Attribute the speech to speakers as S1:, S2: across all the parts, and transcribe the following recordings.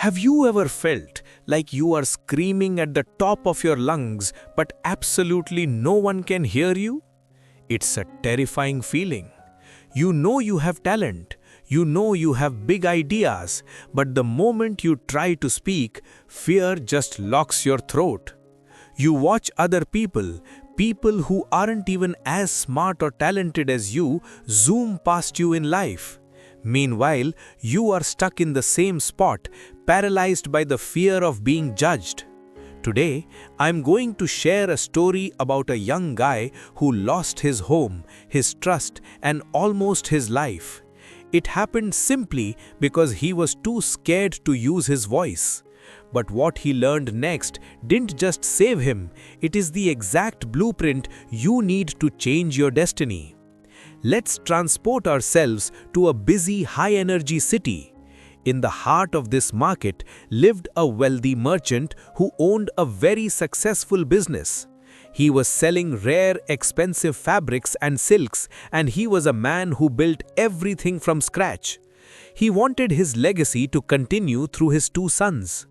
S1: Have you ever felt like you are screaming at the top of your lungs but absolutely no one can hear you? It's a terrifying feeling. You know you have talent, you know you have big ideas, but the moment you try to speak, fear just locks your throat. You watch other people, people who aren't even as smart or talented as you, zoom past you in life. Meanwhile, you are stuck in the same spot, paralyzed by the fear of being judged. Today, I'm going to share a story about a young guy who lost his home, his trust, and almost his life. It happened simply because he was too scared to use his voice. But what he learned next didn't just save him, it is the exact blueprint you need to change your destiny. Let's transport ourselves to a busy, high-energy city. In the heart of this market lived a wealthy merchant who owned a very successful business. He was selling rare, expensive fabrics and silks, and he was a man who built everything from scratch. He wanted his legacy to continue through his two sons.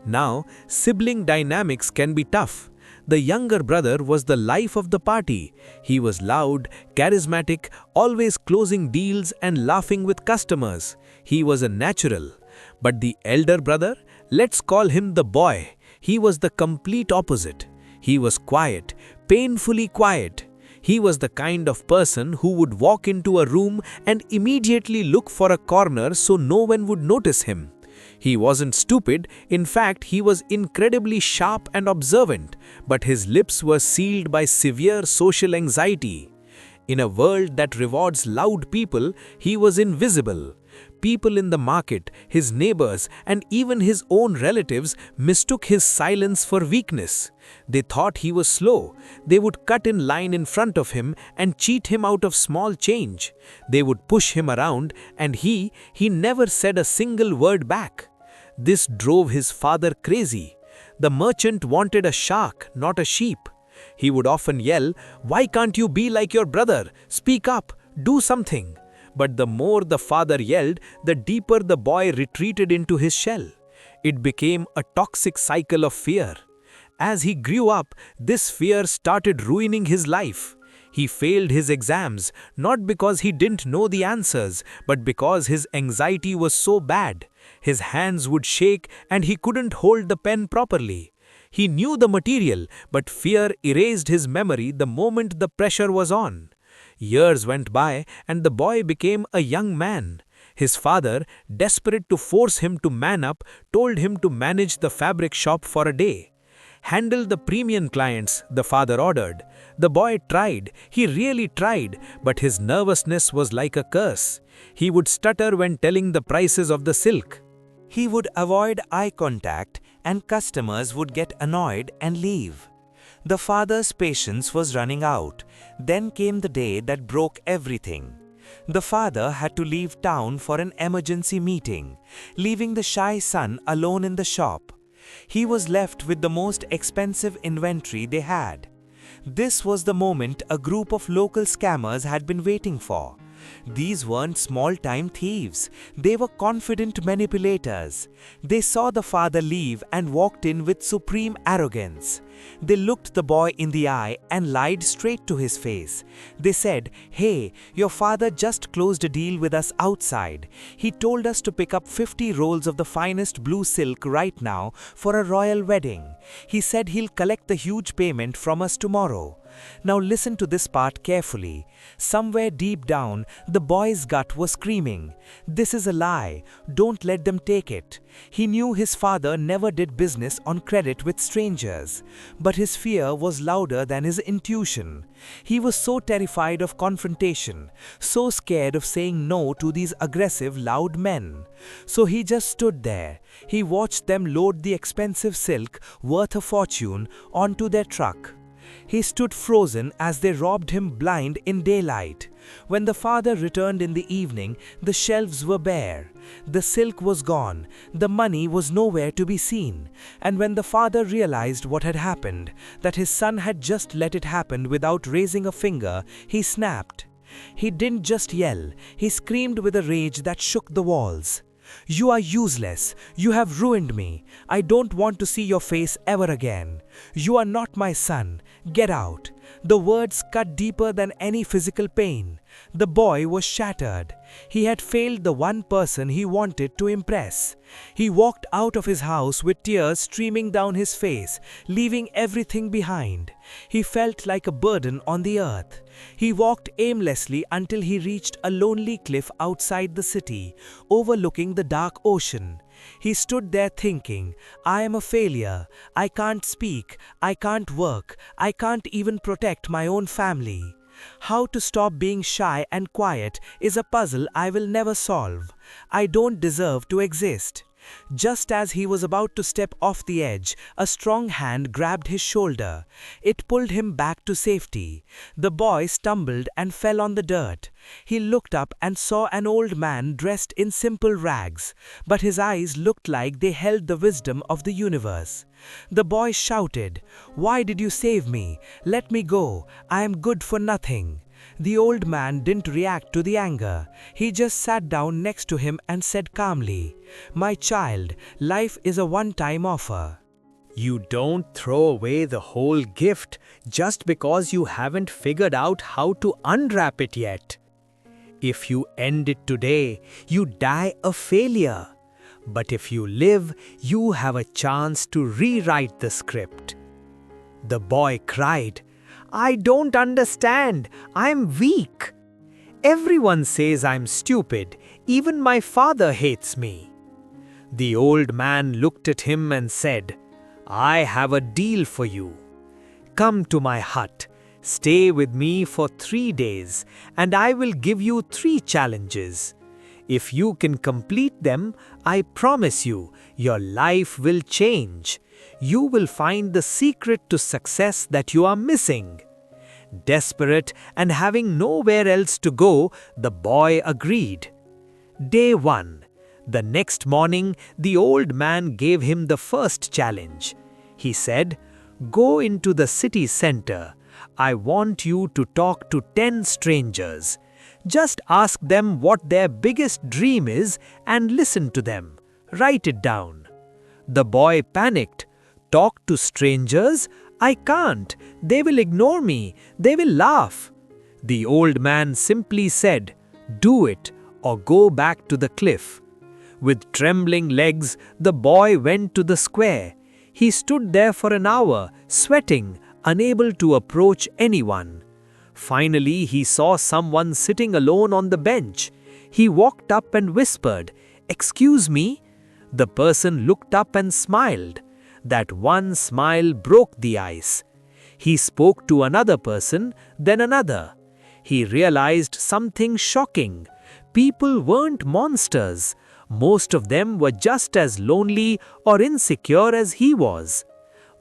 S1: Now, sibling dynamics can be tough. The younger brother was the life of the party. He was loud, charismatic, always closing deals and laughing with customers. He was a natural. But the elder brother, let's call him the boy, he was the complete opposite. He was quiet, painfully quiet. He was the kind of person who would walk into a room and immediately look for a corner so no one would notice him. He wasn't stupid, in fact he was incredibly sharp and observant, but his lips were sealed by severe social anxiety. In a world that rewards loud people, he was invisible. People in the market, his neighbors, and even his own relatives mistook his silence for weakness. They thought he was slow. They would cut in line in front of him and cheat him out of small change. They would push him around, and he never said a single word back. This drove his father crazy. The merchant wanted a shark, not a sheep. He would often yell, "Why can't you be like your brother? Speak up, do something." But the more the father yelled, the deeper the boy retreated into his shell. It became a toxic cycle of fear. As he grew up, this fear started ruining his life. He failed his exams, not because he didn't know the answers, but because his anxiety was so bad. His hands would shake and he couldn't hold the pen properly. He knew the material, but fear erased his memory the moment the pressure was on. Years went by and the boy became a young man. His father, desperate to force him to man up, told him to manage the fabric shop for a day. "Handle the premium clients," the father ordered. The boy tried, he really tried, but his nervousness was like a curse. He would stutter when telling the prices of the silk. He would avoid eye contact and customers would get annoyed and leave. The father's patience was running out. Then came the day that broke everything. The father had to leave town for an emergency meeting, leaving the shy son alone in the shop. He was left with the most expensive inventory they had. This was the moment a group of local scammers had been waiting for. These weren't small-time thieves. They were confident manipulators. They saw the father leave and walked in with supreme arrogance. They looked the boy in the eye and lied straight to his face. They said, "Hey, your father just closed a deal with us outside. He told us to pick up 50 rolls of the finest blue silk right now for a royal wedding. He said he'll collect the huge payment from us tomorrow." Now listen to this part carefully. Somewhere deep down, the boy's gut was screaming, "This is a lie. Don't let them take it." He knew his father never did business on credit with strangers. But his fear was louder than his intuition. He was so terrified of confrontation, so scared of saying no to these aggressive, loud men. So he just stood there. He watched them load the expensive silk, worth a fortune, onto their truck. He stood frozen as they robbed him blind in daylight. When the father returned in the evening, the shelves were bare. The silk was gone. The money was nowhere to be seen. And when the father realized what had happened, that his son had just let it happen without raising a finger, he snapped. He didn't just yell, he screamed with a rage that shook the walls. "You are useless. You have ruined me. I don't want to see your face ever again. You are not my son. Get out." The words cut deeper than any physical pain. The boy was shattered. He had failed the one person he wanted to impress. He walked out of his house with tears streaming down his face, leaving everything behind. He felt like a burden on the earth. He walked aimlessly until he reached a lonely cliff outside the city, overlooking the dark ocean. He stood there thinking, "I am a failure. I can't speak. I can't work. I can't even protect my own family." How to stop being shy and quiet is a puzzle I will never solve. I don't deserve to exist. Just as he was about to step off the edge, a strong hand grabbed his shoulder. It pulled him back to safety. The boy stumbled and fell on the dirt. He looked up and saw an old man dressed in simple rags, but his eyes looked like they held the wisdom of the universe. The boy shouted, "Why did you save me? Let me go. I am good for nothing." The old man didn't react to the anger. He just sat down next to him and said calmly, "My child, life is a one-time offer.
S2: You don't throw away the whole gift just because you haven't figured out how to unwrap it yet. If you end it today, you die a failure. But if you live, you have a chance to rewrite the script." The boy cried, "I don't understand. I'm weak. Everyone says I'm stupid. Even my father hates me." The old man looked at him and said, "I have a deal for you. Come to my hut, stay with me for 3 days, and I will give you 3 challenges. If you can complete them, I promise you, your life will change. You will find the secret to success that you are missing." Desperate and having nowhere else to go, the boy agreed. Day 1. The next morning, the old man gave him the first challenge. He said, "Go into the city center. I want you to talk to 10 strangers. Just ask them what their biggest dream is and listen to them. Write it down." The boy panicked. "Talk to strangers? I can't. They will ignore me. They will laugh." The old man simply said, "Do it or go back to the cliff." With trembling legs, the boy went to the square. He stood there for an hour, sweating, unable to approach anyone. Finally, he saw someone sitting alone on the bench. He walked up and whispered, "Excuse me?" The person looked up and smiled. That one smile broke the ice. He spoke to another person, then another. He realized something shocking. People weren't monsters. Most of them were just as lonely or insecure as he was.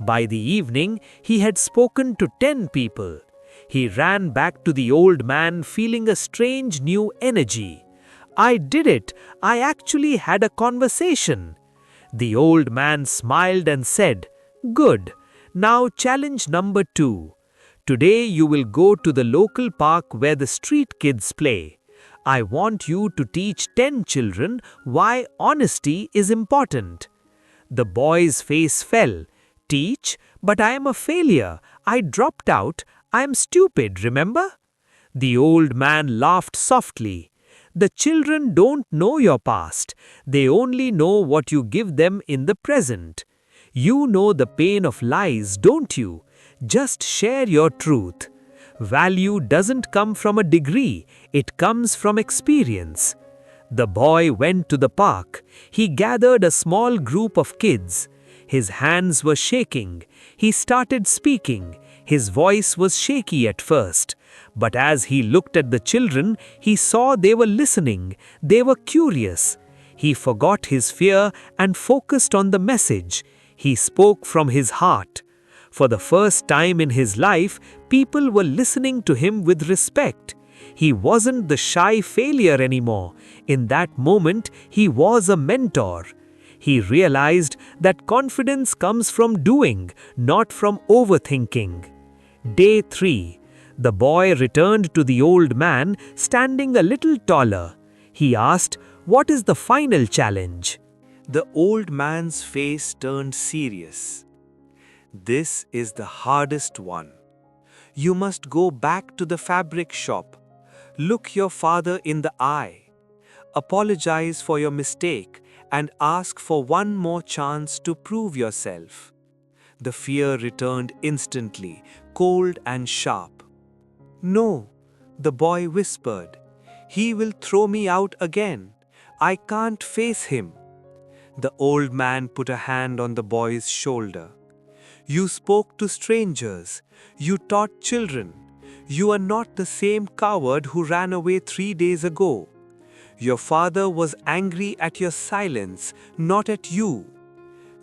S2: By the evening, he had spoken to 10 people. He ran back to the old man feeling a strange new energy. "I did it. I actually had a conversation." The old man smiled and said, "Good. Now challenge number 2. Today you will go to the local park where the street kids play. I want you to teach 10 children why honesty is important." The boy's face fell. "Teach? But I am a failure. I dropped out. I am stupid, remember?" The old man laughed softly. "The children don't know your past. They only know what you give them in the present. You know the pain of lies, don't you? Just share your truth. Value doesn't come from a degree, it comes from experience." The boy went to the park. He gathered a small group of kids. His hands were shaking. He started speaking. His voice was shaky at first. But as he looked at the children, he saw they were listening. They were curious. He forgot his fear and focused on the message. He spoke from his heart. For the first time in his life, people were listening to him with respect. He wasn't the shy failure anymore. In that moment, he was a mentor. He realized that confidence comes from doing, not from overthinking. Day 3. The boy returned to the old man, standing a little taller. He asked, What is the final challenge?
S1: The old man's face turned serious. This is the hardest one. You must go back to the fabric shop. Look your father in the eye. Apologize for your mistake and ask for one more chance to prove yourself. The fear returned instantly, cold and sharp. No, the boy whispered. He will throw me out again. I can't face him. The old man put a hand on the boy's shoulder. You spoke to strangers. You taught children. You are not the same coward who ran away 3 days ago. Your father was angry at your silence, not at you.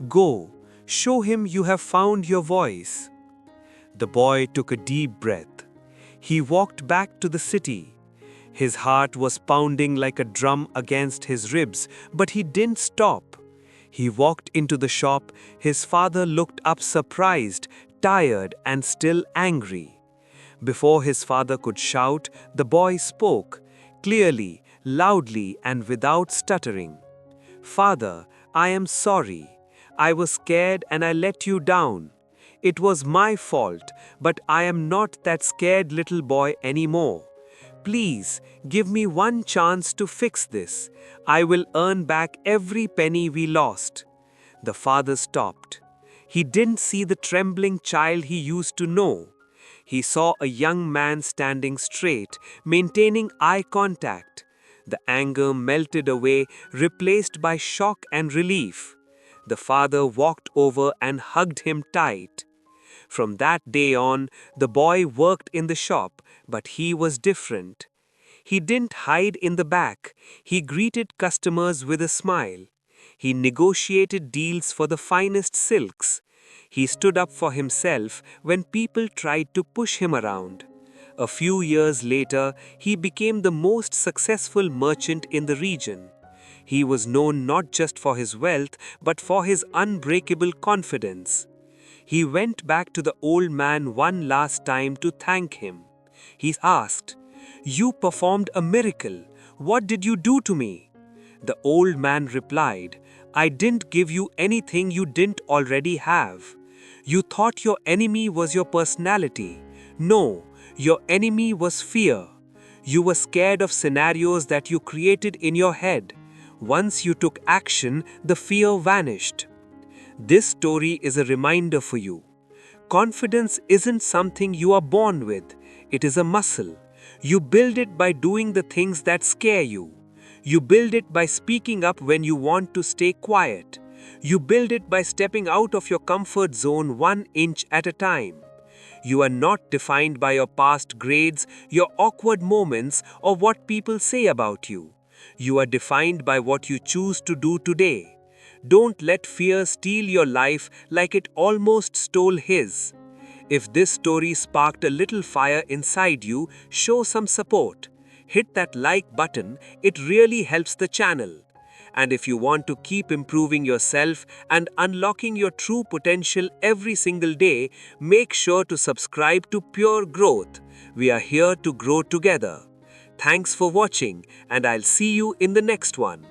S1: Go, show him you have found your voice. The boy took a deep breath. He walked back to the city. His heart was pounding like a drum against his ribs, but he didn't stop. He walked into the shop. His father looked up surprised, tired, and still angry. Before his father could shout, the boy spoke, clearly, loudly, and without stuttering. Father, I am sorry. I was scared and I let you down. It was my fault, but I am not that scared little boy anymore. Please, give me one chance to fix this. I will earn back every penny we lost. The father stopped. He didn't see the trembling child he used to know. He saw a young man standing straight, maintaining eye contact. The anger melted away, replaced by shock and relief. The father walked over and hugged him tight. From that day on, the boy worked in the shop, but he was different. He didn't hide in the back. He greeted customers with a smile. He negotiated deals for the finest silks. He stood up for himself when people tried to push him around. A few years later, he became the most successful merchant in the region. He was known not just for his wealth, but for his unbreakable confidence. He went back to the old man one last time to thank him. He asked, "You performed a miracle. What did you do to me?" The old man replied, "I didn't give you anything you didn't already have. You thought your enemy was your personality. No, your enemy was fear. You were scared of scenarios that you created in your head. Once you took action, the fear vanished." This story is a reminder for you. Confidence isn't something you are born with. It is a muscle. You build it by doing the things that scare you. You build it by speaking up when you want to stay quiet. You build it by stepping out of your comfort zone 1 inch at a time. You are not defined by your past grades, your awkward moments, or what people say about you. You are defined by what you choose to do today. Don't let fear steal your life like it almost stole his. If this story sparked a little fire inside you, show some support. Hit that like button, it really helps the channel. And if you want to keep improving yourself and unlocking your true potential every single day, make sure to subscribe to Pure Growth. We are here to grow together. Thanks for watching, and I'll see you in the next one.